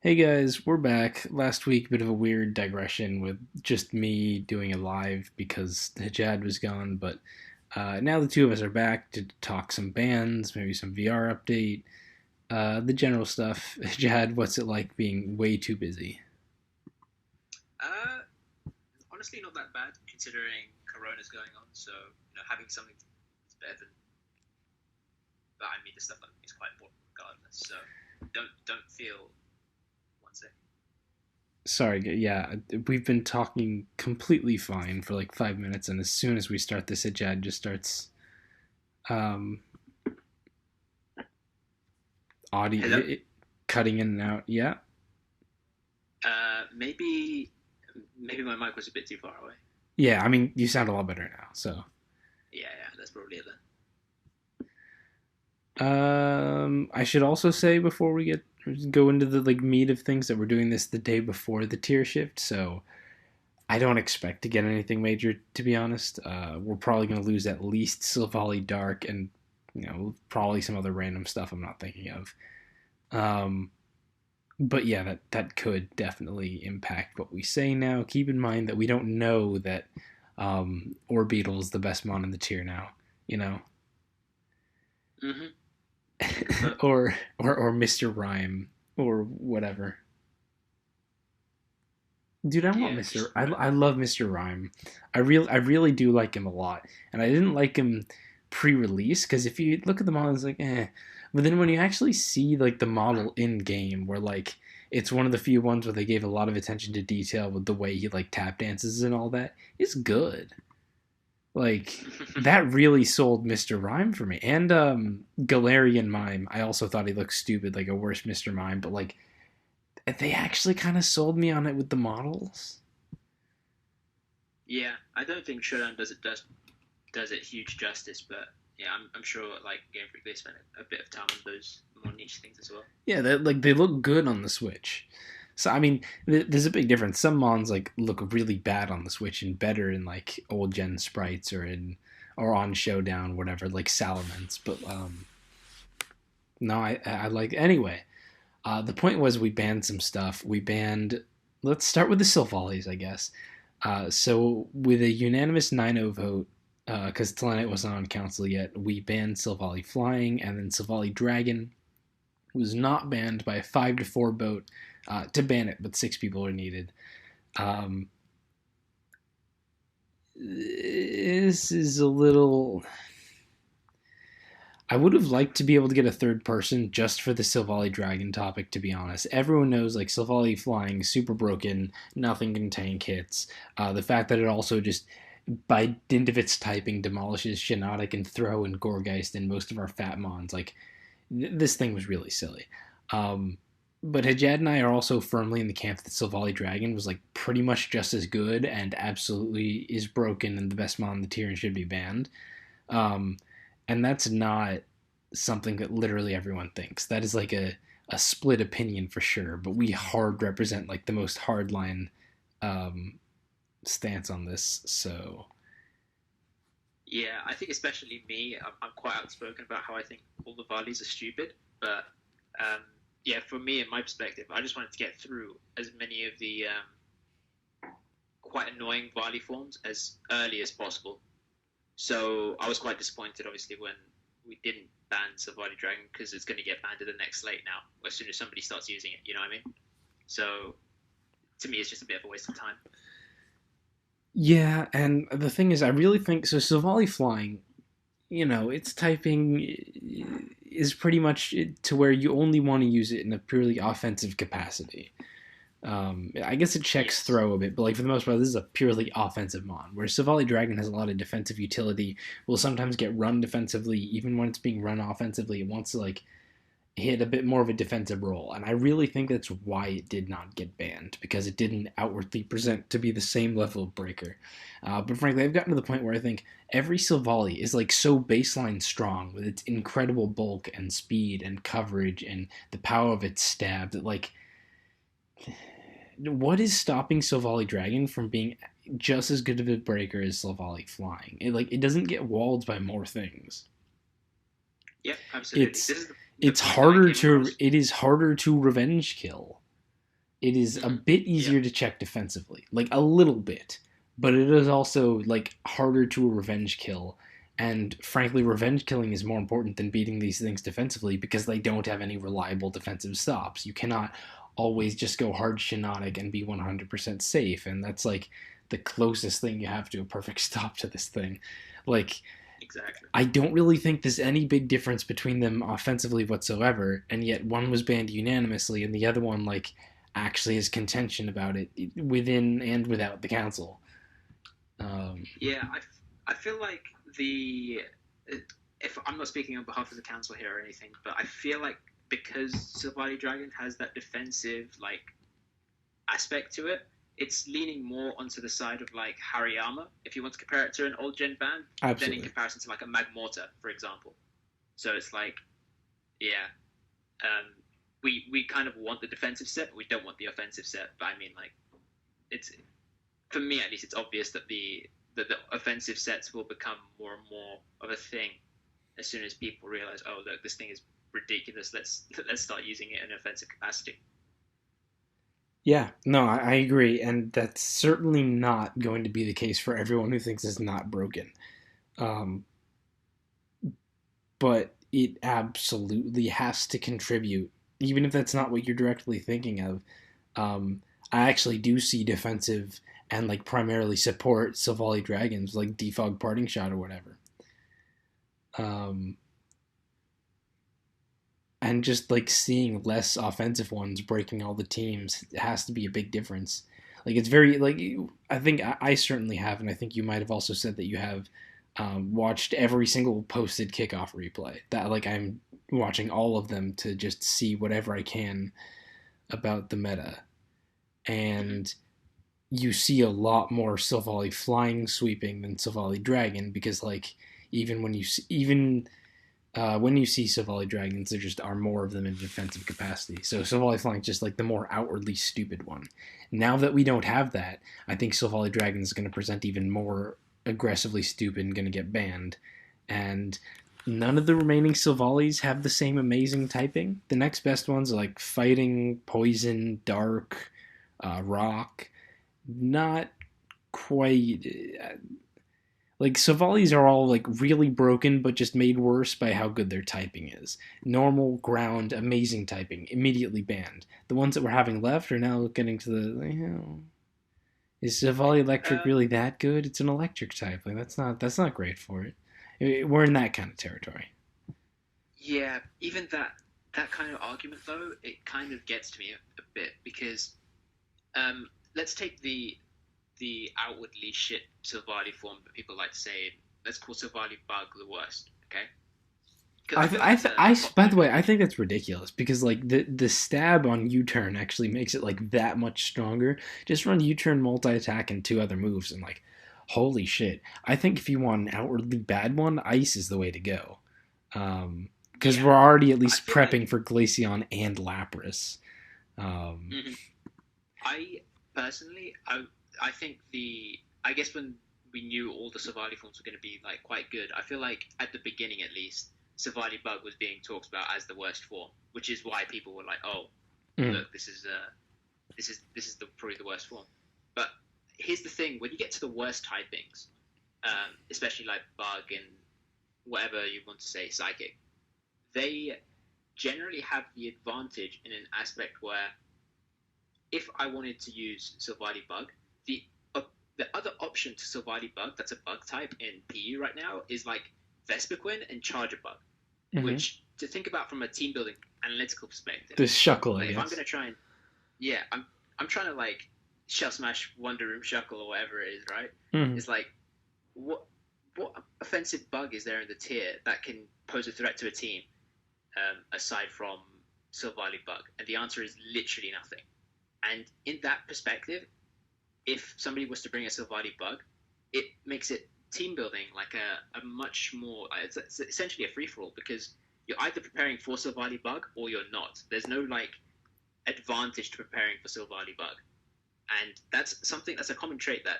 Hey guys, we're back. Last week, bit of a weird digression with just me doing a live because the HJAD was gone, but now the two of us are back to talk some bands, maybe some VR update, the general stuff. HJAD, what's it like being way too busy? Uh, Honestly, not that bad considering Corona's going on. So having something is better than. But I mean, the stuff is quite important regardless. So don't feel one second. Sorry, yeah, we've been talking completely fine for like 5 minutes, and as soon as we start this, HJAD just starts um, audio Hello. cutting in and out. Yeah, Maybe my mic was a bit too far away. yeah. I mean, you sound a lot better now, so. Yeah, that's probably it then. I should also say before we go into the like meat of things that we're doing this the day before the tier shift, so I don't expect to get anything major to be honest. We're probably going to lose at least Silvally Dark and probably some other random stuff I'm not thinking of. Um, but yeah, that could definitely impact what we say now. Keep in mind that we don't know that Orbeetle is the best mon in the tier now. You know, Hmm. But or Mr. Rhyme or whatever. Dude, I want yeah, Mr. Mr. I Rhyme. love Mr. Rhyme. I really do like him a lot, and I didn't like him pre-release because if you look at the model, it's like eh. But then when you actually see like the model in game, where like it's one of the few ones where they gave a lot of attention to detail with the way he like tap dances and all that, it's good. Like that really sold Mr. Rhyme for me. And Galarian Mime, I also thought he looked stupid, like a worse Mr. Mime, but like they actually kind of sold me on it with the models. Yeah, I don't think Showdown does it huge justice, but yeah, I'm sure like Game Freak they spent a bit of time on those more niche things as well. Yeah, they look good on the Switch. So I mean, there's a big difference. Some mons like look really bad on the Switch and better in like old gen sprites or on Showdown, whatever, like Salamence. But no, I like anyway. The point was we banned some stuff. We banned. Let's start with the Sylvollies, I guess. So with a unanimous 9-0 vote, because Telenet wasn't on council yet, we banned Sylvally Flying, and then Sylvally Dragon was not banned by a 5-4 vote to ban it, but 6 people are needed. Um, this is a little. I would have liked to be able to get a third person just for the Sylvally Dragon topic, to be honest. Everyone knows like Sylvally flying, super broken, nothing can tank hits. The fact that it also just, by dint of its typing, demolishes Shiinotic and Throw and Gorgeist and most of our fat mons. Like, this thing was really silly. Um, but Hajad and I are also firmly in the camp that Sylvally Dragon was like pretty much just as good and absolutely is broken and the best mon in the tier and should be banned. Um, and that's not something that literally everyone thinks. That is like a split opinion for sure. But we hard represent like the most hardline um, stance on this. So Yeah, I think especially me, I'm quite outspoken about how I think all the Valleys are stupid. But um, yeah, for me, in my perspective, I just wanted to get through as many of the quite annoying Valley forms as early as possible. So I was quite disappointed, obviously, when we didn't ban Savali Dragon because it's going to get banned at the next slate now, as soon as somebody starts using it. You know what I mean? So to me, it's just a bit of a waste of time. yeah, and the thing is, I really think so. Sylvally flying, its typing is pretty much to where you only want to use it in a purely offensive capacity. I guess it checks Yes. throw a bit, but like for the most part, this is a purely offensive mon. Where Savali Dragon has a lot of defensive utility, will sometimes get run defensively, even when it's being run offensively. It wants to like hit a bit more of a defensive role, and I really think that's why it did not get banned because it didn't outwardly present to be the same level of breaker. But frankly, I've gotten to the point where I think every Silvally is like so baseline strong with its incredible bulk and speed and coverage and the power of its stab that like what is stopping Silvally Dragon from being just as good of a breaker as Silvally Flying? It doesn't get walled by more things. Yep. Absolutely. It's This is the it's point that I harder came to across. it is harder to revenge kill. it is a bit Yeah. easier to check defensively, like a little bit, but it is also like harder to revenge kill. And frankly, revenge killing is more important than beating these things defensively because they don't have any reliable defensive stops. You cannot always just go hard Shinotic and be 100% safe, and that's like the closest thing you have to a perfect stop to this thing. Like, Exactly. I don't really think there's any big difference between them offensively whatsoever, and yet one was banned unanimously, and the other one like actually has contention about it within and without the council. Um, Yeah, I feel like the if I'm not speaking on behalf of the council here or anything, but I feel like because Silvally Dragon has that defensive like aspect to it, it's leaning more onto the side of like Hariyama, if you want to compare it to an old gen band, than in Absolutely. comparison to like a Magmortar, for example. So it's like, yeah, we kind of want the defensive set, but we don't want the offensive set. But I mean, like, it's for me at least, it's obvious that the offensive sets will become more and more of a thing as soon as people realize, oh look, this thing is ridiculous. Let's start using it in an offensive capacity. Yeah, no, I agree, and that's certainly not going to be the case for everyone who thinks it's not broken. Um, but it absolutely has to contribute, even if that's not what you're directly thinking of. I actually do see defensive and like primarily support Silvally Dragons, like Defog Parting Shot or whatever. Um, and just like seeing less offensive ones breaking all the teams has to be a big difference. Like it's very like I think I certainly have, and I think you might have also said that you have watched every single posted kickoff replay. That like I'm watching all of them to just see whatever I can about the meta, Mm-hmm. and you see a lot more Silvally flying sweeping than Silvally dragon because like even when you see Silvally dragons, there just are more of them in defensive capacity. So Silvally flying is just like the more outwardly stupid one. Now that we don't have that, I think Silvally dragon is going to present even more aggressively stupid and going to get banned. And none of the remaining Silvallis have the same amazing typing. The next best ones are like fighting, poison, dark, rock. Not quite. Like Savalis are all like really broken, but just made worse by how good their typing is. Normal, ground, amazing typing, immediately banned. The ones that we're having left are now getting to the is Savali Electric Um, really that good? It's an electric type. Like that's not great for it. We're in that kind of territory. yeah, even that kind of argument though, it kind of gets to me a bit because let's take the outwardly shit Silvally form that people like to say. Let's call Silvally Bug the worst, okay? Because I feel like that's a By popular the way, I opinion. think that's ridiculous because like the stab on U-turn actually makes it like that much stronger. Just run U-turn, multi-attack, and two other moves, and like, holy shit! I think if you want an outwardly bad one, ice is the way to go. Because Yeah, we're already at I least feel like prepping for Glaceon and Lapras. Um, mhm. I personally, I think I guess when we knew all the Savali forms were going to be like quite good, I feel like at the beginning at least, Savali Bug was being talked about as the worst form, which is why people were like, oh, mm, look, this is probably the worst form. But here's the thing: when you get to the worst typings, especially like Bug and whatever you want to say, Psychic, they generally have the advantage in an aspect where if I wanted to use Silvally Bug, the uh, the other option to Silvally Bug that's a bug type in PU right now is like Vespiquen and Charger Bug, mm-hmm. which to think about from a team building analytical perspective, The Shuckle, I like if I'm guess. gonna try and yeah, I'm trying to like shell smash Wonder Room Shuckle or whatever it is, right? Mm-hmm. It's like what what offensive bug is there in the tier that can pose a threat to a team aside from Silvally Bug? And the answer is literally nothing. And in that perspective, if somebody was to bring a Silvally Bug, it makes it team building like a much more. It's essentially a free for all because you're either preparing for Silvally Bug or you're not. There's no like advantage to preparing for Silvally Bug, and that's something that's a common trait that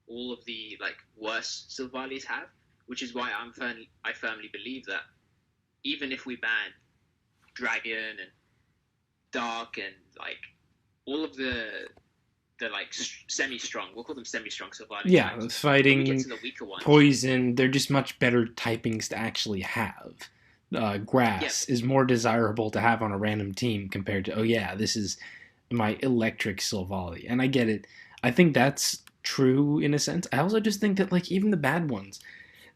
all of the like worse Silvallis have, which is why I firmly believe that even if we ban Dragon and Dark and like all of the like semi strong. We'll call them semi strong Sylvali Yeah, types. When we get fighting, to the weaker ones, poison, they're just much better typings to actually have. yeah, Grass is more desirable to have on a random team compared to, oh yeah, this is my electric Sylvali. And I get it. I think that's true in a sense. I also just think that like even the bad ones,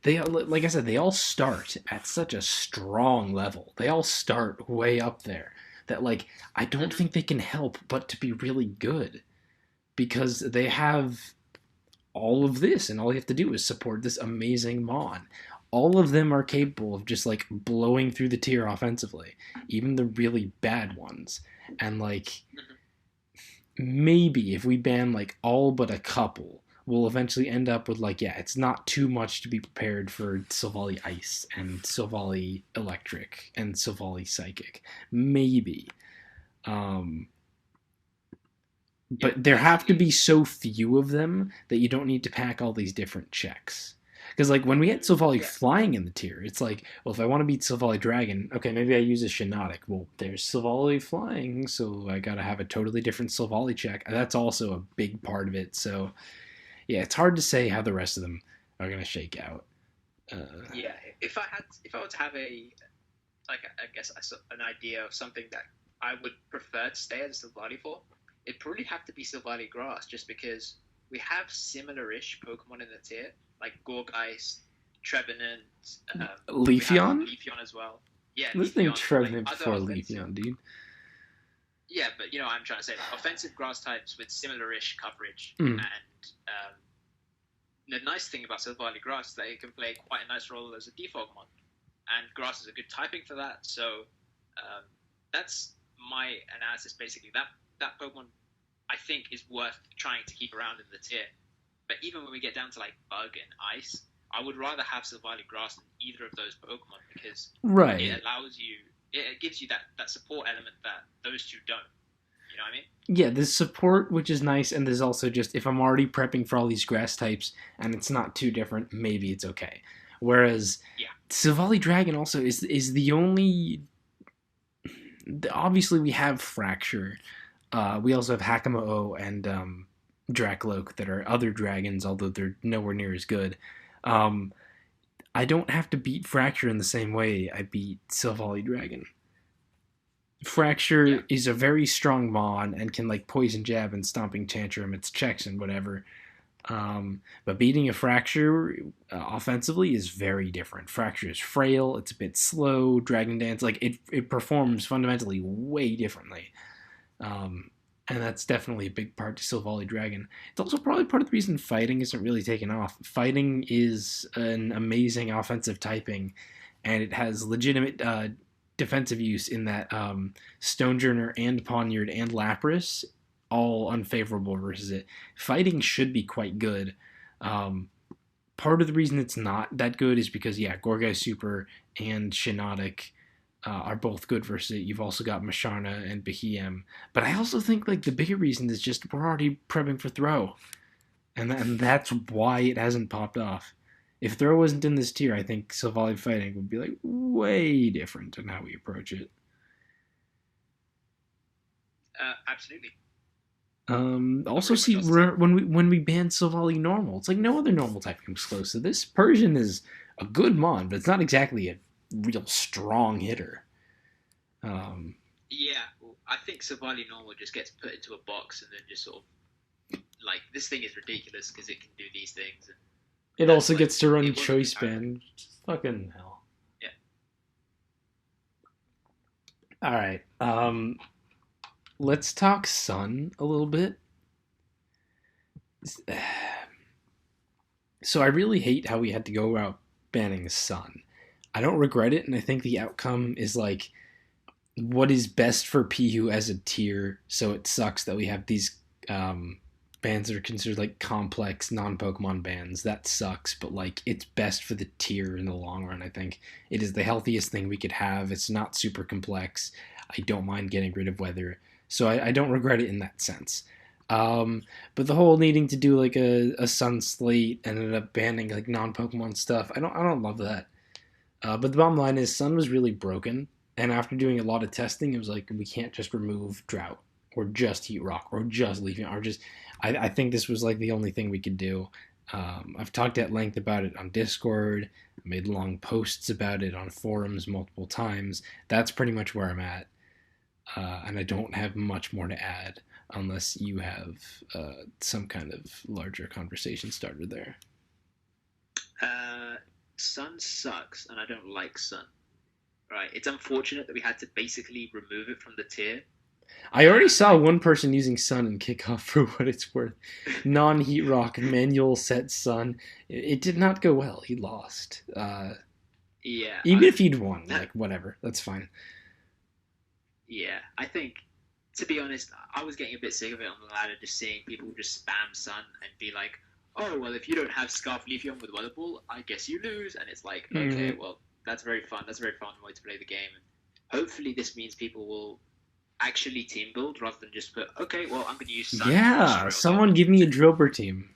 they like I said, they all start at such a strong level. They all start way up there that like I don't hmm think they can help but to be really good because they have all of this, and all you have to do is support this amazing Mon. All of them are capable of just like blowing through the tier offensively, even the really bad ones. And like hmm maybe if we ban like all but a couple, we'll eventually end up with like yeah, it's not too much to be prepared for Silvally Ice and Silvally Electric and Silvally Psychic. Maybe. Um, yeah, but there have to basically, be so few of them that you don't need to pack all these different checks. Because like when we had Silvally yeah, flying in the tier, it's like, well, if I want to beat Silvally Dragon, okay, maybe I use a Shiinotic. Well, there's Silvally flying, so I gotta have a totally different Silvally check. That's also a big part of it. So yeah, it's hard to say how the rest of them are gonna shake out. Uh, yeah. If I were to have a like I guess an idea of something that I would prefer to stay as a Sylvali for, it'd probably have to be Sylvali Grass, just because we have similar-ish Pokemon in the tier, like Gorgeist, Trevenant. We have Leafeon? Leafeon as well. Yeah, Let's think Leafeon, like Trevenant other before offensive. Leafeon, dude. Yeah, but you know what I'm trying to say, like, offensive grass types with similar-ish coverage, Mm. and the nice thing about Sylvali Grass is that it can play quite a nice role as a defog mon, and Grass is a good typing for that. So that's my analysis. Basically, that Pokemon I think is worth trying to keep around in the tier. But even when we get down to like Bug and Ice, I would rather have Sylvali Grass than either of those Pokemon because Right. it allows you, it gives you that support element that those two don't. You know what I mean? Yeah, there's support, which is nice, and there's also just if I'm already prepping for all these grass types and it's not too different, maybe it's okay. Whereas Yeah. Silvally Dragon also is the only. Obviously, we have Fracture. We also have Hakamo and Drakloak that are other dragons, although they're nowhere near as good. Um, I don't have to beat Fracture in the same way I beat Silvally Dragon. Yeah. Fracture is a very strong mon and can like poison jab and stomping tantrum. It's checks and whatever. But beating a Fracture offensively is very different. Fracture is frail. It's a bit slow. Dragon Dance like it performs fundamentally way differently. Um, and that's definitely a big part to Silvally Dragon. It's also probably part of the reason fighting isn't really taken off. Fighting is an amazing offensive typing, and it has legitimate defensive use in that Stonejourner and Poniard and Lapras all unfavorable versus it. Fighting should be quite good. Um, Part of the reason it's not that good is because yeah, Gorgai Super and Shiinotic are both good versus it. You've also got Masharna and Behem. But I also think like the bigger reason is just we're already prepping for throw, and that's why it hasn't popped off. If throw wasn't in this tier, I think Silvally fighting would be like way different in how we approach it. Absolutely. Not Also, really much see else to say. when we ban Silvally normal, it's like no other normal type comes close to this. Persian is a good mon, but it's not exactly a real strong hitter. Um, Yeah, well, I think Savali Normal just gets put into a box and then just sort of like this thing is ridiculous because it can do these things, and it that's also like gets to run it wasn't choice apparent. band. Fucking hell. Yeah. All right. Let's talk Sun a little bit. So I really hate how we had to go out banning Sun. I don't regret it, and I think the outcome is like what is best for Pihu as a tier. So it sucks that we have these bans that are considered like complex non-Pokemon bans. That sucks, but like it's best for the tier in the long run. I think it is the healthiest thing we could have. It's not super complex. I don't mind getting rid of weather, so I don't regret it in that sense. Um, but the whole needing to do like a Sun Slate and ended up banning like non-Pokemon stuff. I don't love that. But the bottom line is Sun was really broken, and after doing a lot of testing, it was like we can't just remove Drought or just Heat Rock, or just Leafeon, or just. I think this was like the only thing we could do. I've talked at length about it on Discord. I made long posts about it on forums multiple times. That's pretty much where I'm at, and I don't have much more to add unless you have some kind of larger conversation starter there. Sun sucks, and I don't like Sun. Right? It's unfortunate that we had to basically remove it from the tier. I already saw one person using Sun in kickoff for what it's worth. Non-Heat Rock, manual set Sun. It did not go well. He lost. Yeah. Even if he'd won, like, whatever. That's fine. Yeah. I think, to be honest, I was getting a bit sick of it on the ladder, just seeing people just spam Sun and be like, oh, well, if you don't have Scarf Leafeon with Weather Ball, I guess you lose. And it's like, okay, well, that's very fun. That's a very fun way to play the game. And hopefully this means people will actually team build rather than just put, okay, well, I'm going to use Sun. Yeah, someone give me a Drillbur team.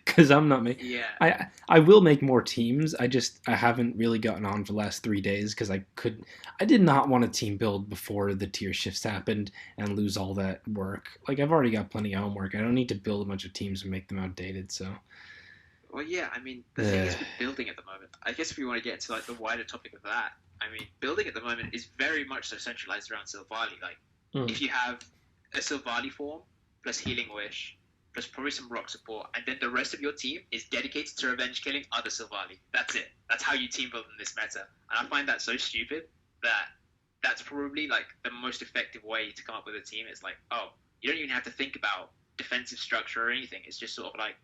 Because I'm not making. Yeah. I will make more teams. I haven't really gotten on for the last 3 days because I did not want to team build before the tier shifts happened and lose all that work. Like, I've already got plenty of homework. I don't need to build a bunch of teams and make them outdated. So. Well, yeah. I mean, the thing is with building at the moment. I guess if we want to get into like the wider topic of that, I mean, building at the moment is very much so centralized around Silvally. Like, if you have a Silvally form plus Healing Wish plus probably some rock support, and then the rest of your team is dedicated to revenge killing other Silvally. That's it. That's how you team build in this meta. And I find that so stupid that that's probably like the most effective way to come up with a team. It's like, oh, you don't even have to think about defensive structure or anything. It's just sort of like,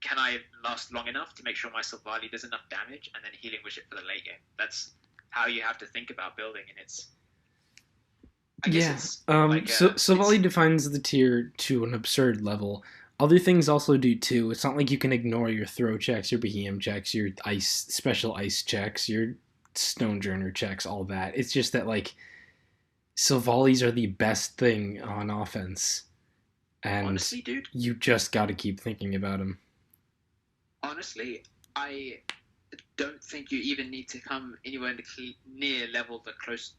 can I last long enough to make sure my Silvally does enough damage, and then Healing Wish it for the late game? That's how you have to think about building, and it's. Silvally defines the tier to an absurd level. Other things also do too. It's not like you can ignore your throw checks, your Behem checks, your special ice checks, your Stonejourner checks, all that. It's just that like Silvallies are the best thing on offense, and honestly, dude, you just got to keep thinking about them. Honestly, I don't think you even need to come anywhere near level the close.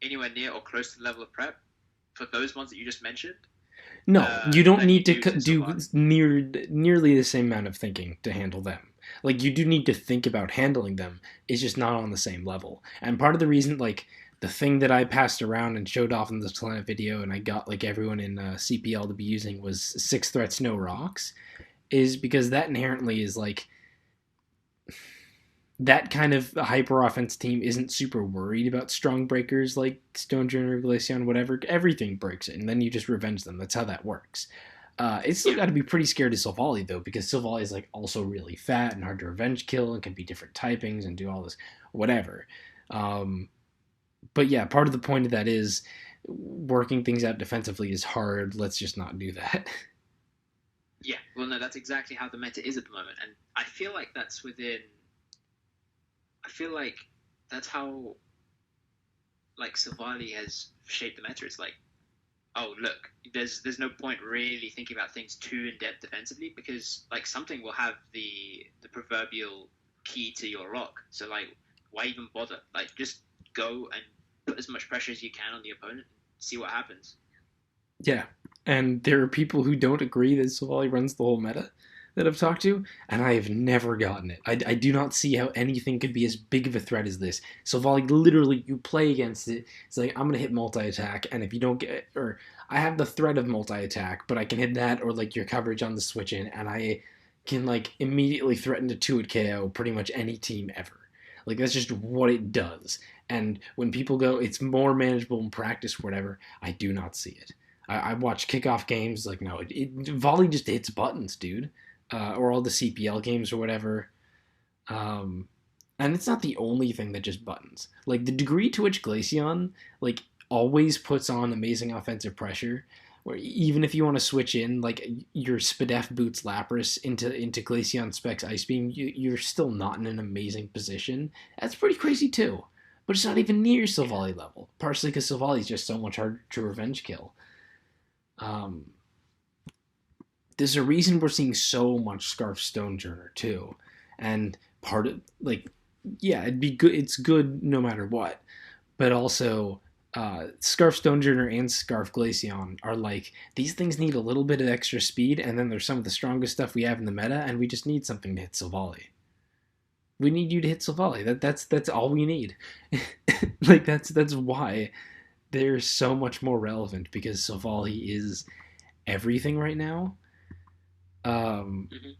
Anywhere near or close to the level of prep for those ones that you just mentioned. No, you don't need to do nearly the same amount of thinking to handle them. Like, you do need to think about handling them. It's just not on the same level. And part of the reason, like, the thing that I passed around and showed off in the Planet video and I got, like, everyone in CPL to be using was 6 threats, no rocks, is because that inherently is, like, that kind of hyper offense team isn't super worried about strong breakers like Stonejourner, Glaceon, whatever. Everything breaks it, and then you just revenge them. That's how that works. It's still got to be pretty scared of Silvally, though, because Silvally is like also really fat and hard to revenge kill and can be different typings and do all this, whatever. But yeah, part of the point of that is working things out defensively is hard. Let's just not do that. Yeah, well, no, that's exactly how the meta is at the moment, and I feel like that's within. I feel like that's how, like, Silvally has shaped the meta. It's like, oh, look, there's no point really thinking about things too in depth defensively because, like, something will have the proverbial key to your rock. So, like, why even bother? Like, just go and put as much pressure as you can on the opponent and see what happens. Yeah, and there are people who don't agree that Silvally runs the whole meta that I've talked to, and I have never gotten it. I do not see how anything could be as big of a threat as this. Silvally, literally, you play against it, it's like, I'm going to hit multi-attack, and if you don't get, or I have the threat of multi-attack, but I can hit that, or like your coverage on the switch-in, and I can like immediately threaten to 2-hit KO pretty much any team ever. Like, that's just what it does. And when people go, it's more manageable in practice, whatever, I do not see it. I watch kickoff games, like, no, Vally just hits buttons, dude. Or all the CPL games or whatever. And it's not the only thing that just buttons. Like, the degree to which Glaceon, like, always puts on amazing offensive pressure, where even if you want to switch in, like, your Spadef boots Lapras into Glaceon Specs Ice Beam, you're still not in an amazing position. That's pretty crazy, too. But it's not even near Silvally level. Partially because Silvally is just so much harder to revenge kill. There's a reason we're seeing so much Scarf Stonejourner too, and part of, like, yeah, it'd be good. It's good no matter what, but also Scarf Stonejourner and Scarf Glaceon are like, these things need a little bit of extra speed, and then there's some of the strongest stuff we have in the meta, and we just need something to hit Silvally. We need you to hit Silvally. That's all we need. Like that's why they're so much more relevant, because Silvally is everything right now. Um, Hmm.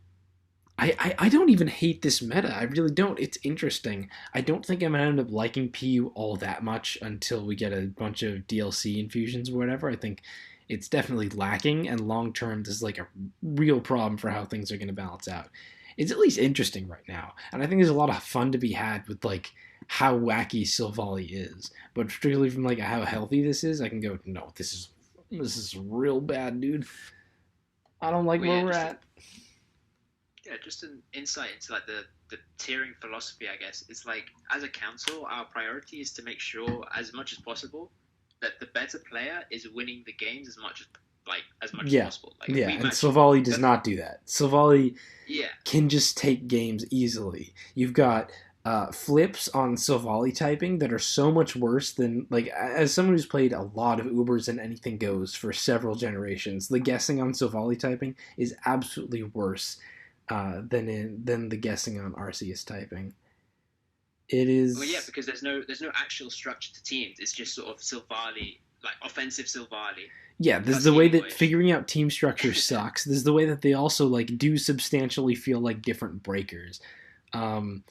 I don't even hate this meta. I really don't. It's interesting. I don't think I'm gonna end up liking PU all that much until we get a bunch of DLC infusions or whatever. I think it's definitely lacking, and long term, this is like a real problem for how things are gonna balance out. It's at least interesting right now, and I think there's a lot of fun to be had with like how wacky Silvally is. But particularly from like how healthy this is, I can go, no, this is real bad, dude. I don't like Well, where yeah, we're at. just an insight into like the tiering philosophy, I guess. It's like as a council, our priority is to make sure as much as possible that the better player is winning the games as much as Yeah, possible. Like if yeah, we and match, Silvally does that's not do that. Silvally yeah, can just take games easily. You've got flips on Silvally typing that are so much worse than, like, as someone who's played a lot of Ubers and Anything Goes for several generations, the guessing on Silvally typing is absolutely worse than the guessing on Arceus typing. It well, yeah, is. because there's no actual structure to teams. It's just sort of Silvally, like offensive Silvally Yeah, this is plus the way healing that wish. figuring out team structure sucks. This is the way that they also like do substantially feel like different breakers.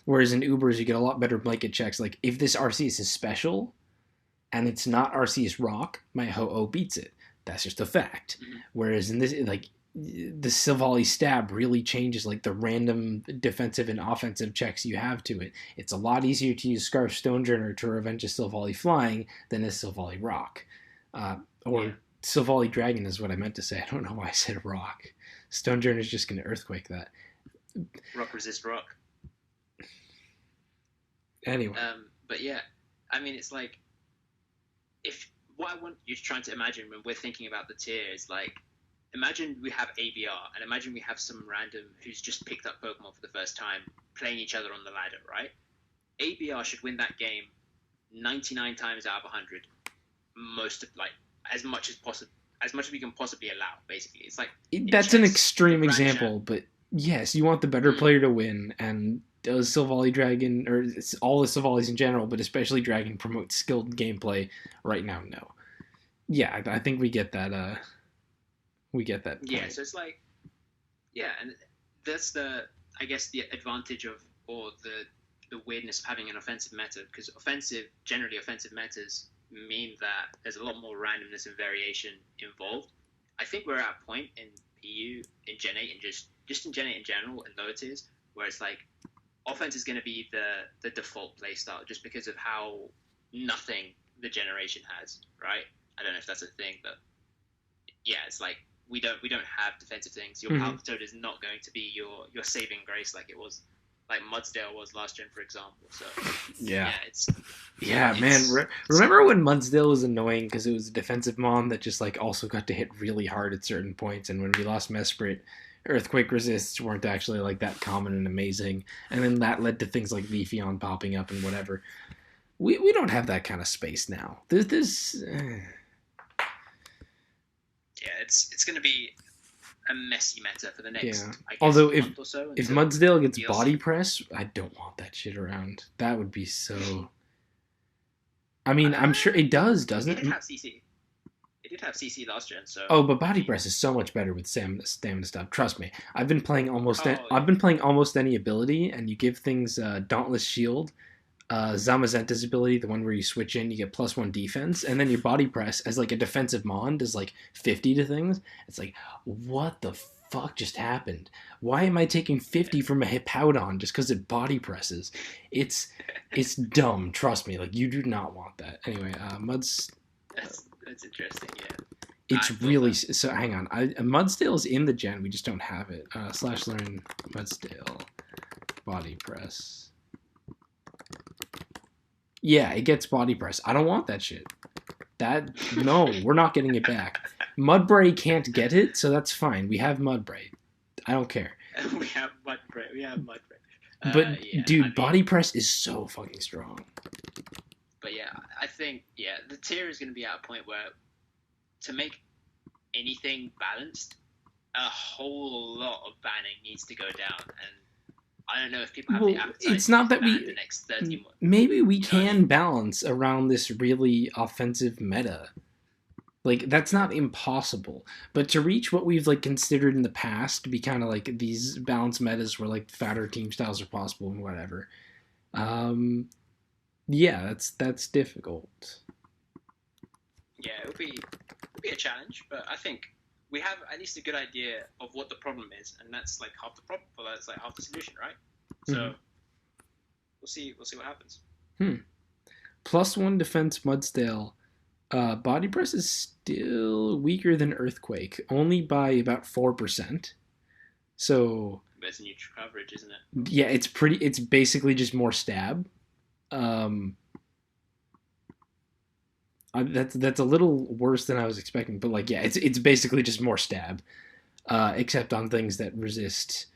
Whereas in Ubers, you get a lot better blanket checks. Like, if this Arceus is special and it's not Arceus Rock, my Ho-Oh beats it. That's just a fact. Mhm. Whereas in this, like, the Silvally stab really changes like the random defensive and offensive checks you have to it. It's a lot easier to use Scarf Stonejourner to revenge a Silvally flying than a Silvally Rock. Yeah, Or Silvally Dragon is what I meant to say. I don't know why I said Rock. Stonejourner is just going to Earthquake that. rock resist rock. Anyway. But yeah, I mean, it's like if what I want you trying to imagine when we're thinking about the tier is like, imagine we have ABR and imagine we have some random who's just picked up Pokemon for the first time playing each other on the ladder, right? ABR should win that game 99 times out of 100, most of like as much as possible, as much as we can possibly allow. Basically, it's like in That's an chess, the extreme grand champ. example, but yes, you want the better Mm, player to win, and does Silvally Dragon, or all the Silvallis in general, but especially Dragon, promote skilled gameplay right now? No. Yeah, I think we get that. We get that yeah, point. so it's like yeah, and that's the I guess the advantage of or the weirdness of having an offensive meta because generally offensive metas mean that there's a lot more randomness and variation involved. I think we're at a point in PU in Gen 8 and just in Gen 8 in general and lower tiers where it's like offense is going to be the default playstyle just because of how nothing the generation has, right? I don't know if that's a thing, but yeah, it's like we don't have defensive things. Your Mm-hmm. Palpitoad is not going to be your saving grace like it was like Mudsdale was last gen, for example. So Yeah. yeah, Yeah, man. it's Remember when Mudsdale was annoying because it was a defensive mon that just like also got to hit really hard at certain points, and when we lost Mesprit, Earthquake resists weren't actually like that common and amazing, and then that led to things like Leafeon popping up and whatever. We don't have that kind of space now. yeah, it's going to be a messy meta for the next Yeah. I guess Although if month or so if until Mudsdale gets body DLC. press, I don't want that shit around. That would be so. I mean, I'm sure it does, It doesn't did it? have CC. It did have CC last gen, so Oh, but I body mean, press is so much better with stamina stuff. Trust me. oh I've been playing almost any ability, and you give things Dauntless Shield, Zamazenta's ability, the one where you switch in, you get +1 defense, and then your body press as like a defensive mon does like 50 to things. It's like, what the fuck just happened? Why am I taking 50 from a Hippowdon just because it body presses? It's it's dumb. Trust me. Like, you do not want that. Anyway, Muds. that's interesting. Yeah, I It's thought really that. so. Hang on, Mudsdale's in the gen. We just don't have it. Slash learn Mudsdale body press. Yeah, it gets body press. I don't want that shit. That no, we're not getting it back. Mudbray can't get it, so that's fine. We have Mudbray. I don't care. We have Mudbray. We have Mudbray. But Yeah, I dude, mean, body press is so fucking strong. but yeah, I think the tier is going to be at a point where to make anything balanced, a whole lot of banning needs to go down, and I don't know if people have the Well, appetite it's not to that ban the we. next 30 more. Maybe we You know what I can mean? balance around this really offensive meta. Like that's not impossible, but to reach what we've like considered in the past to be kind of like these balanced metas where like fatter team styles are possible and whatever. Yeah, that's difficult. Yeah, it'll be a challenge, but I think we have at least a good idea of what the problem is, and that's like half the problem. Well, that's like half the solution, right? So Mm-hmm. we'll see what happens. +1 defense Mudstale. Body press is still weaker than Earthquake, only by about 4%. So But it's neutral coverage, isn't it? yeah, it's pretty. It's basically just more stab. Um, that's a little worse than I was expecting, but like yeah, it's basically just more stab, except on things that resist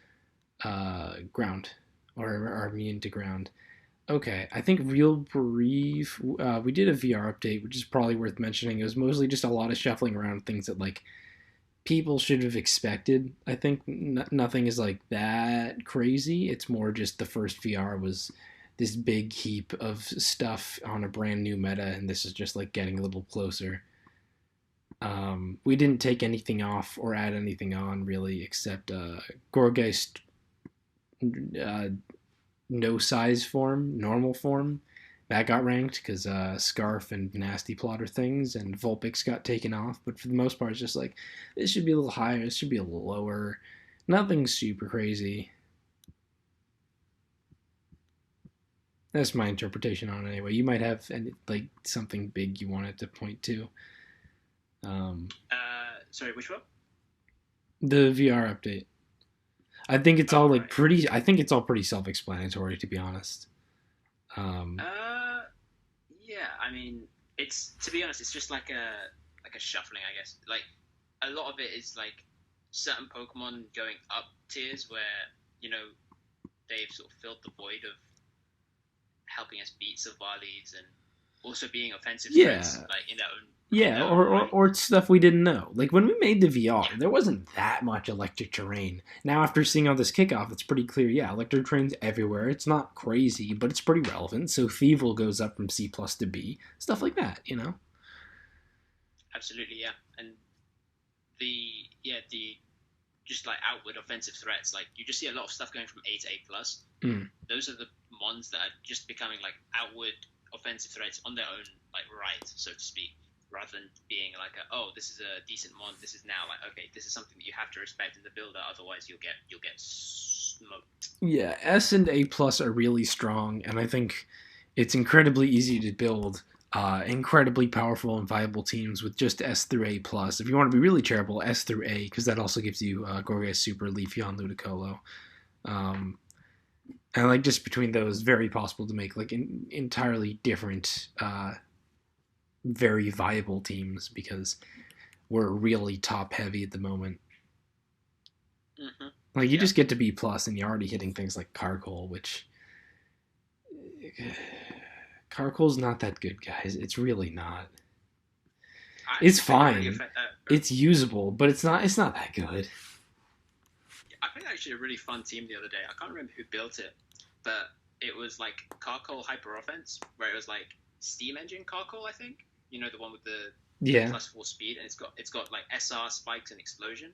ground or are immune to ground. Okay, I think real brief. We did a VR update, which is probably worth mentioning. It was mostly just a lot of shuffling around things that like people should have expected. I think nothing is like that crazy. It's more just the first VR was this big heap of stuff on a brand new meta, and this is just like getting a little closer. We didn't take anything off or add anything on really, except Gorgeist uh, no size form, normal form. That got ranked because Scarf and Nasty Plot are things, and Vulpix got taken off. But for the most part, it's just like this should be a little higher, this should be a little lower. Nothing super crazy. That's my interpretation on it anyway. You might have like something big you wanted to point to. Um, Sorry, which one? the VR update. I think it's all Oh, like right. pretty. I think it's all pretty self-explanatory, to be honest. Um, Yeah. I mean, it's to be honest, it's just like a shuffling, I guess. Like a lot of it is like certain Pokemon going up tiers where you know they've sort of filled the void of helping us beat Vallys and also being offensive threats yeah, like in yeah, their own right. or stuff we didn't know. Like when we made the VR, Yeah, there wasn't that much electric terrain. Now after seeing all this kickoff, it's pretty clear. Yeah, electric terrain's everywhere. It's not crazy, but it's pretty relevant. So Thievel goes up from C plus to B, stuff like that. You know. absolutely, yeah. And the just like outward offensive threats, like you just see a lot of stuff going from A to A plus. Mm. Those are the ones that are just becoming like outward offensive threats on their own like right, so to speak, rather than being like this is a decent mon. This is now like okay, this is something that you have to respect in the builder, otherwise you'll get smoked. Yeah, S and A plus are really strong, and I think it's incredibly easy to build incredibly powerful and viable teams with just S through A plus. If you want to be really charitable, S through A, because that also gives you Gorgeous Super, Leafeon, Ludicolo. Um, and like just between those, very possible to make like entirely different, very viable teams because we're really top heavy at the moment. Mm-hmm. Like you Yeah, just get to B plus, and you're already hitting things like Carkol, which Carkol's not that good, guys. It's really not. It's I think they're really fine. It's usable, but it's not that good. I think actually a really fun team the other day. I can't remember who built it, but it was like Carcoal Hyper Offense, where it was like Steam Engine Carcoal, I think. You know, the one with the Yeah. +4 speed, and it's got like SR spikes and explosion,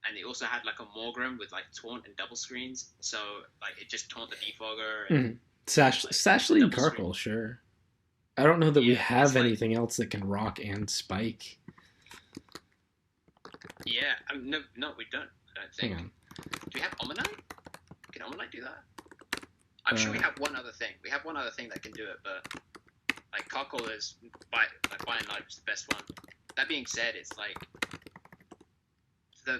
and it also had like a Morgrem with like taunt and double screens. So like it just taunt the defogger and Mm-hmm. Sash like the Sashly and double screen. Carkol, sure. I don't know that we Yeah, it's have like anything else that can rock and spike. yeah. No, we don't. I don't Hang think. on. Do we have Omanite? Can Omanite do that? I'm sure we have one other thing. We have one other thing that can do it, but like Cockle is by and large the best one. That being said, it's like the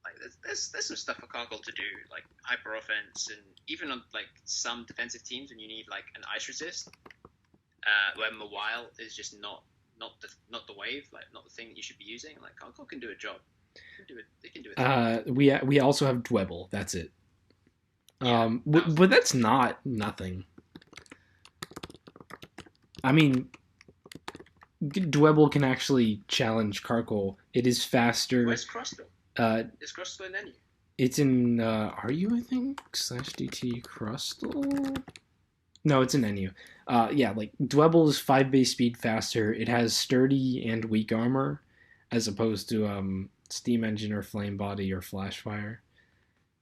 like there's some stuff for Cockle to do, like hyper offense, and even on like some defensive teams when you need like an ice resist, where Mawile is just not the wave, like not the thing that you should be using. Like Cockle can do a job. They can do a thing. We also have Dwebble. That's it. Yeah, But that's not nothing. I mean, Dwebble can actually challenge Karkle. It is faster. Where's Crustle? Uh, Is Crustle in any? it's in Are you, I think, slash DT Crustle? No, it's in NU. Yeah, like Dwebble is 5 base speed faster. It has sturdy and weak armor, as opposed to Steam Engine or Flame Body or Flash Fire.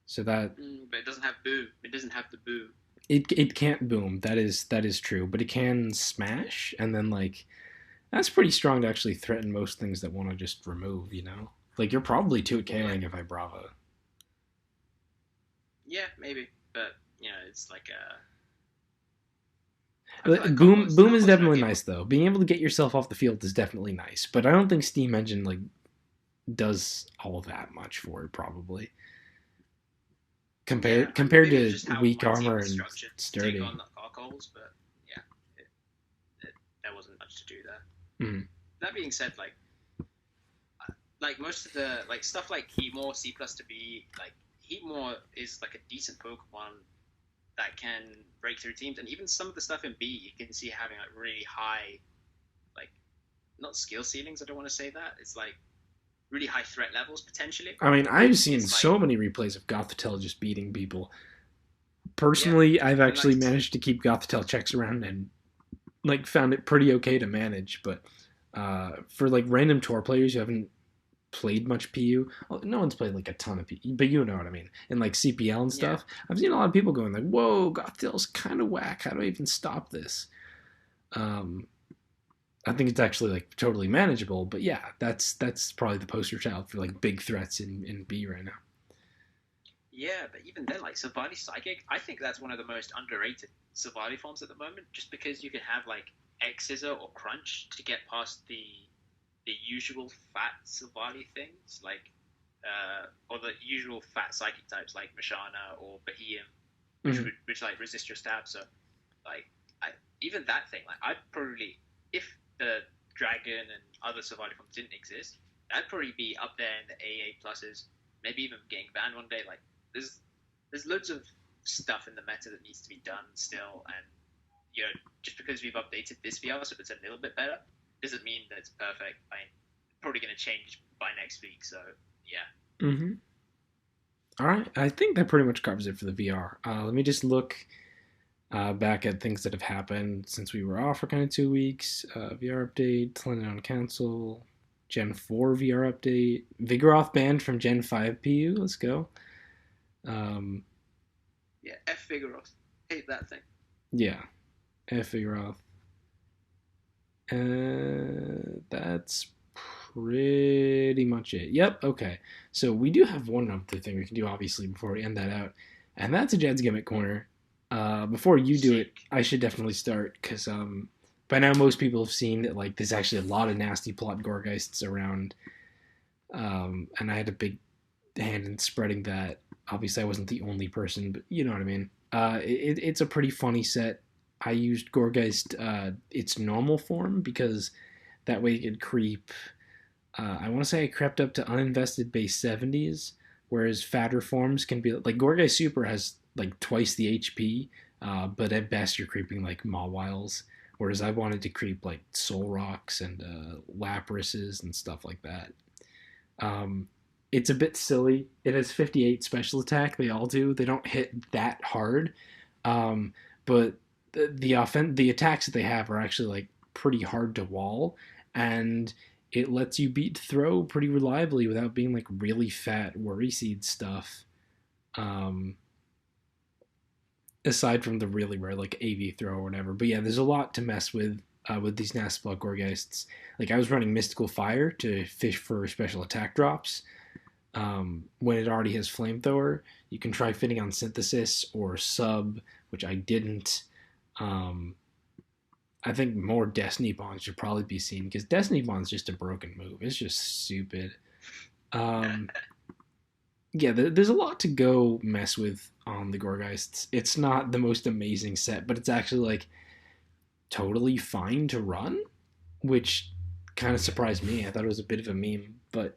So that But it doesn't have boo. It doesn't have the boo. it can't boom. That is true, but it can smash, and then like that's pretty strong to actually threaten most things that want to just remove. Like you're probably 2King Yeah, if I Bravo. yeah, maybe. But it's like I feel like Boom is Karkle's no definitely game. nice though. Being able to get yourself off the field is definitely nice, but I don't think Steam Engine like does all that much for it probably Yeah, I mean compared maybe it's to just how weak my team armor was and structured to take sturdy. on our goals. But yeah, there wasn't much to do there. Mm. That being said, like most of the like stuff like Heatmore, C plus to B, like Heatmore is like a decent Pokemon that can break through teams, and even some of the stuff in B, you can see having like really high, like not skill ceilings. I don't want to say that. It's like really high threat levels potentially. I mean, I've seen It's like so many replays of Gothitelle just beating people. yeah, Personally, I've and like actually managed to keep Gothitelle checks around and like found it pretty okay to manage. But for like random tour players who haven't played much PU, well, no one's played like a ton of PU, but you know what I mean. And like CPL and yeah, stuff, I've seen a lot of people going like, "Whoa, Gothitell's kind of whack. How do I even stop this?" Um, I think it's actually like totally manageable. But yeah, that's probably the poster child for like big threats in B right now. yeah. But even then, like Savali Psychic, I think that's one of the most underrated Savali forms at the moment, just because you can have like X Scissor or Crunch to get past the usual fat Savali things, like or the usual fat psychic types like Mashana or Bahium, Mm-hmm. which like resist your stab. So like even that thing, like I'd probably if the dragon and other Savali forms didn't exist, that'd probably be up there in the AA pluses, maybe even getting banned one day. Like there's loads of stuff in the meta that needs to be done still, and just because we've updated this VR so it's a little bit better doesn't mean that it's perfect. I'm probably going to change by next week. So yeah, Mm-hmm. All right, I think that pretty much covers it for the VR. Let me just look back at things that have happened since we were off for kind of 2 weeks. VR update, London on Council, Gen 4 VR update, Vigoroth banned from Gen 5 PU. Let's go. Um, yeah. F Vigoroth, hate that thing. yeah, Vigoroth. That's pretty much it. Yep. Okay. So we do have one other thing we can do, obviously, before we end that out, and that's a Jed's Gimmick Corner. Before you do it, Sick. I should definitely start because by now most people have seen that like there's actually a lot of nasty plot Gorgeists around, and I had a big hand in spreading that. Obviously, I wasn't the only person, but you know what I mean. It's a pretty funny set. I used Gorgeist its normal form because that way it could creep. I want to say I crept up to uninvested base 70s, whereas fatter forms can be like Gorgeist Super has like twice the HP, but at best you're creeping like Mawiles. Whereas I wanted to creep like Soul Rocks and Laprases and stuff like that. Um, it's a bit silly. It has 58 special attack. They all do. They don't hit that hard, um, but the attacks that they have are actually like pretty hard to wall, and it lets you beat throw pretty reliably without being like really fat worry seed stuff. Um, Aside from the really rare like AV throw or whatever, but yeah, there's a lot to mess with these nasty block Gorgeists. Like I was running Mystical Fire to fish for special attack drops. When it already has Flamethrower, you can try fitting on Synthesis or Sub, which I didn't. Um, I think more Destiny Bonds should probably be seen because Destiny Bond's just a broken move. It's just stupid. Um, yeah, there's a lot to go mess with on the Gorgeists. It's not the most amazing set, but it's actually like totally fine to run, which kind of surprised me. I thought it was a bit of a meme, but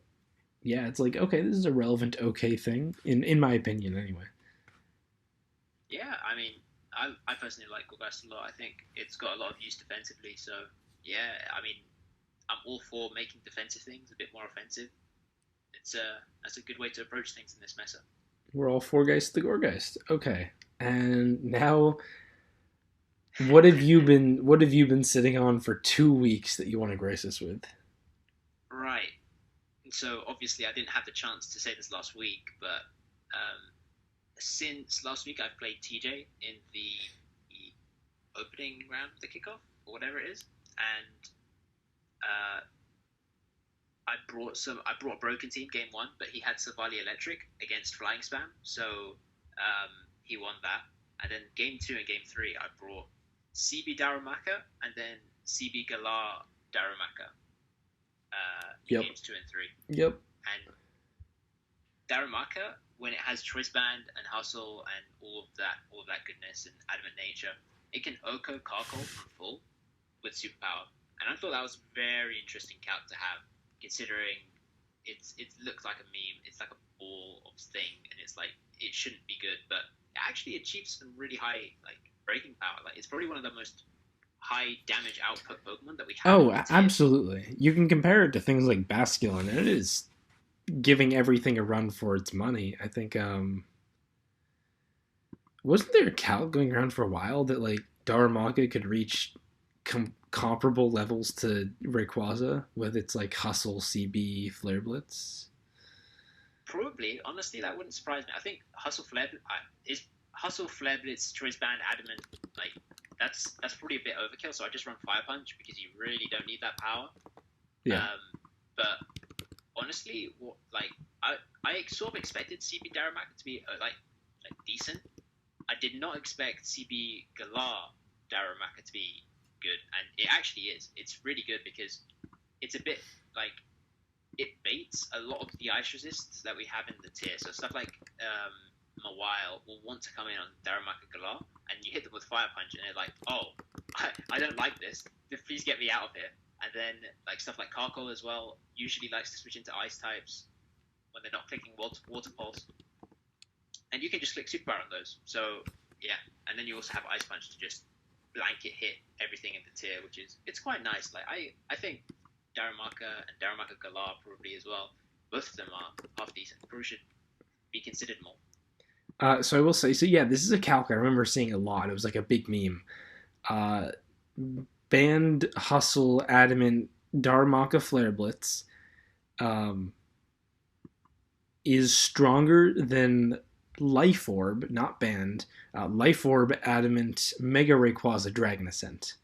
yeah, it's like okay, this is a relevant okay thing in my opinion anyway. Yeah, I mean, I personally like Gorgas a lot. I think it's got a lot of use defensively. So yeah, I mean, I'm all for making defensive things a bit more offensive. That's a good way to approach things in this meta. We're all four guys to the Gorgeist. Okay. And now what have you been sitting on for 2 weeks that you want to grace us with? Right. And so obviously I didn't have the chance to say this last week, but since last week I've played TJ in the opening round, the kickoff or whatever it is, and I brought Broken Team game one, but he had Savali Electric against Flying Spam, so he won that. And then game two and game three, I brought CB Darumaka and then CB Galar Darumaka in Yep. games two and three. Yep. And Darumaka, when it has Choice Band and Hustle and all of that goodness and Adamant Nature, it can Oko Carkol from full with Superpower. And I thought that was a very interesting calc to have, considering it looks like a meme. It's like a ball of thing, and it's like it shouldn't be good, but it actually achieves some really high like breaking power. Like it's probably one of the most high damage output Pokemon that we have. Oh, absolutely. You can compare it to things like Basculin, and it is giving everything a run for its money. I think wasn't there a calc going around for a while that like Darumaka could reach comparable levels to Rayquaza with its like Hustle, CB, Flare Blitz? Probably, honestly, that wouldn't surprise me. I think Hustle Flare Blitz, Choice Band, Adamant, like that's probably a bit overkill. So I just run Fire Punch because you really don't need that power. Yeah. But honestly, I sort of expected CB Darumaka to be like decent. I did not expect CB Galar Darumaka to be good, and it actually is. It's really good because it's a bit like it baits a lot of the ice resists that we have in the tier. So stuff like Mawile will want to come in on Darumaka Galar, and you hit them with Fire Punch, and they're like, "Oh, I don't like this. Please get me out of here." And then like stuff like Carkol as well usually likes to switch into ice types when they're not clicking Water Pulse, and you can just click Super Power on those. So yeah, and then you also have Ice Punch to just blanket hit everything in the tier, which is it's quite nice. Like I think Darumaka and Darumaka Galar probably as well. Both of them are half decent. Probably should be considered more. So I will say, so yeah, this is a calc I remember seeing a lot. It was like a big meme. Uh, Band, Hustle, Adamant, Darumaka, Flare Blitz is stronger than Life Orb, not Band, Life Orb, Adamant, Mega Rayquaza, Dragon Ascent.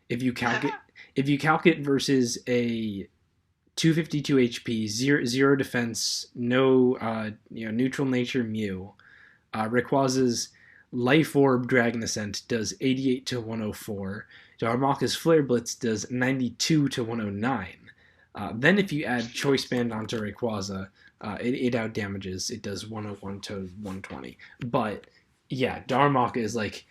If you calc it versus a 252 HP, zero defense, no neutral nature Mew, Rayquaza's Life Orb Dragon Ascent does 88 to 104. Darumaka's Flare Blitz does 92 to 109. Then if you add Choice Band onto Rayquaza, it out damages. It does 101 to 120. But yeah, Darumaka is like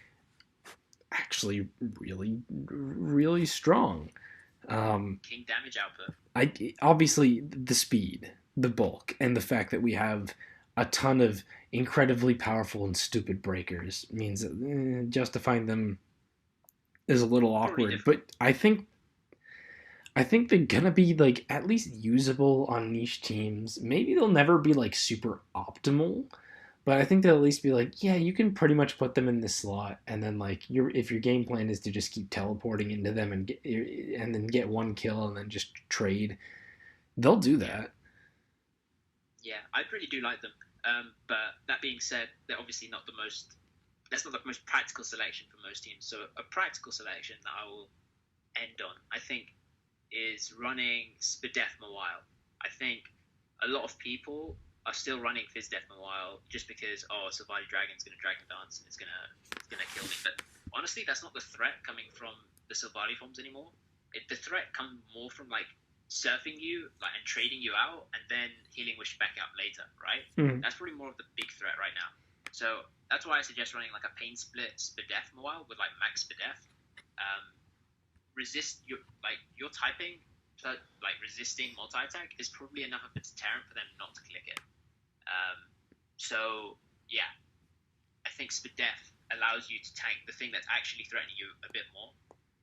actually really, really strong. King damage output. Obviously the speed, the bulk, and the fact that we have a ton of incredibly powerful and stupid breakers means that justifying them is a little awkward. But I think they're gonna be like at least usable on niche teams. Maybe they'll never be like super optimal, but I think they'll at least be like, yeah, you can pretty much put them in this slot, and then like if your game plan is to just keep teleporting into them and then get one kill and then just trade, they'll do that. Yeah, I really do like them. But that being said, they're obviously not the most. That's not the most practical selection for most teams. So a practical selection that I will end on, I think, is running Spadef Mawile. I think a lot of people are still running Fizdef Mawile just because Savali Dragon's going to Dragon Dance and it's going to kill me. But honestly, that's not the threat coming from the Savali forms anymore. The threat comes more from like surfing you and trading you out and then healing wish back out later, right? That's probably more of the big threat right now. So that's why I suggest running like a pain split Spadef Mawile with like max Spadef. Resist your typing, like resisting multi attack is probably enough of a deterrent for them not to click it. So yeah, I think Spadef allows you to tank the thing that's actually threatening you a bit more.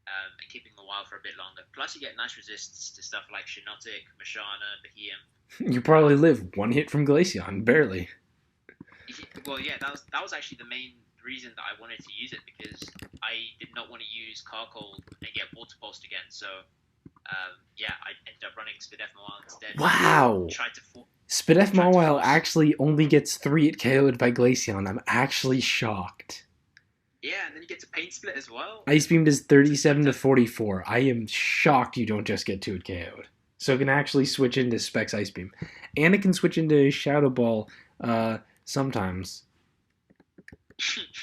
and keeping them wild for a bit longer. Plus, you get nice resists to stuff like Shinotic, Mashana, Behemoth. You probably live one hit from Glaceon, barely. Well, yeah, that was actually the main reason that I wanted to use it because I did not want to use Carcold and get Water Pulsed again. So yeah, I ended up running Spidef Mawile instead. Wow! Tried to Spidef tried to Mawile force. actually only gets 3 hit KO'd by Glaceon. I'm actually shocked. Yeah, and then you get to Pain Split as well. Ice Beam does It's a 37 to fantastic. 44. I am shocked you don't just get 2 hit KO'd. So it can actually switch into Specs Ice Beam. And it can switch into Shadow Ball sometimes.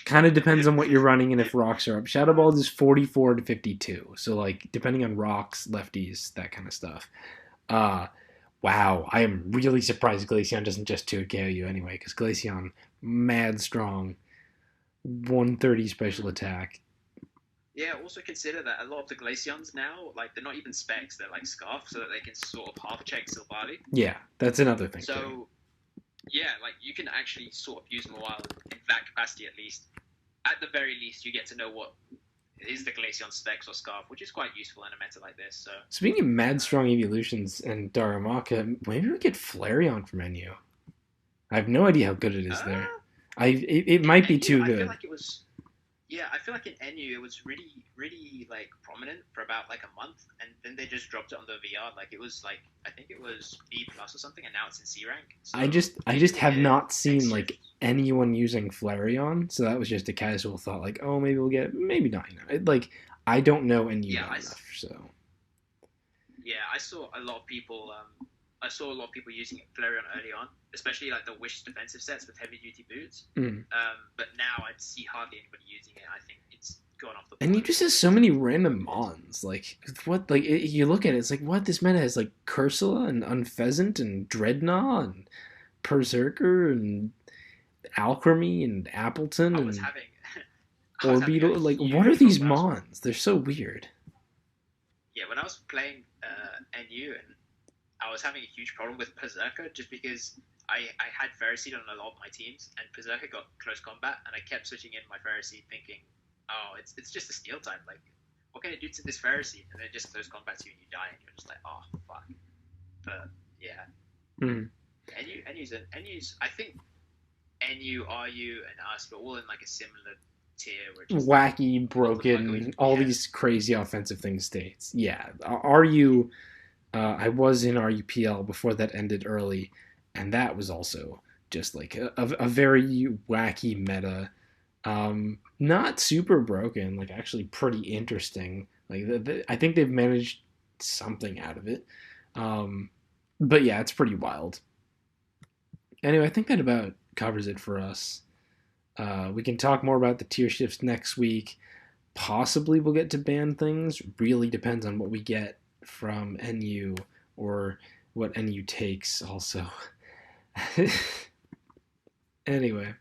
Kind of depends on what you're running and if rocks are up. Shadow Ball is 44 to 52. So, like, depending on rocks, lefties, that kind of stuff. Uh, wow. I am really surprised Glaceon doesn't just 2 KO you anyway, because Glaceon, mad strong. 130 special attack. Yeah, also consider that a lot of the Glaceons now, like they're not even specs, they're like Scarf, so that they can sort of half check Silvally. Yeah, that's another thing, too. So yeah, like you can actually sort of use them a while in that capacity at least. At the very least, you get to know what is the Glaceon specs or Scarf, which is quite useful in a meta like this. So Speaking of mad strong evolutions and Darumaka, maybe we get Flareon from NU. I have no idea how good it is there. uh, It in might be NU, too I feel good. like it was. Yeah, I feel like in NU it was really like prominent for about like a month, and then they just dropped it on the VR. Like it was like I think it was B plus or something, and now it's in C rank. So I just maybe they have get not seen X like shift. anyone using Flareon, so that was just a casual thought. Like, oh, maybe we'll get, maybe not. Like I don't know NU Yeah, well enough, so I saw a lot of people. I saw a lot of people using Flareon early on, especially like the Wish defensive sets with heavy duty boots. mm. But now I'd see hardly anybody using it. I think it's gone off the NU board a just little has bit so many for random what it is. mons. Like what? Like you look at it, it's like what this meta has like Cursula and Unpheasant and Dreadnought and Berserker and Alchemy and Appleton I was and having I was having a Orbeetle. Like, what are huge problem these when I was mons? They're so weird. when I was playing NU, and I was having a huge problem with Berserker just because I had Ferroseed on a lot of my teams, and Berserker got close combat, and I kept switching in my Ferroseed thinking, oh, it's just a steel type. Like, what can it do to this Ferroseed? And then it just close combats you and you die, and you're just like, oh, fuck. But yeah, Mm. NU's, I think NU, RU, and us, we're all in like a similar tier. We're just like, Wacky, what the fuck are we. broken, all Yeah. these crazy offensive thing states. Yeah, RU. I was in RUPL before that ended early, and that was also just like a very wacky meta. Not super broken, like actually pretty interesting. Like I think they've managed something out of it. Um, but yeah, it's pretty wild. Anyway, I think that about covers it for us. We can talk more about the tier shifts next week. Possibly we'll get to ban things. Really depends on what we get from NU or what NU takes also. Anyway,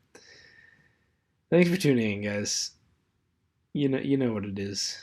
thanks for tuning in, guys. You know what it is.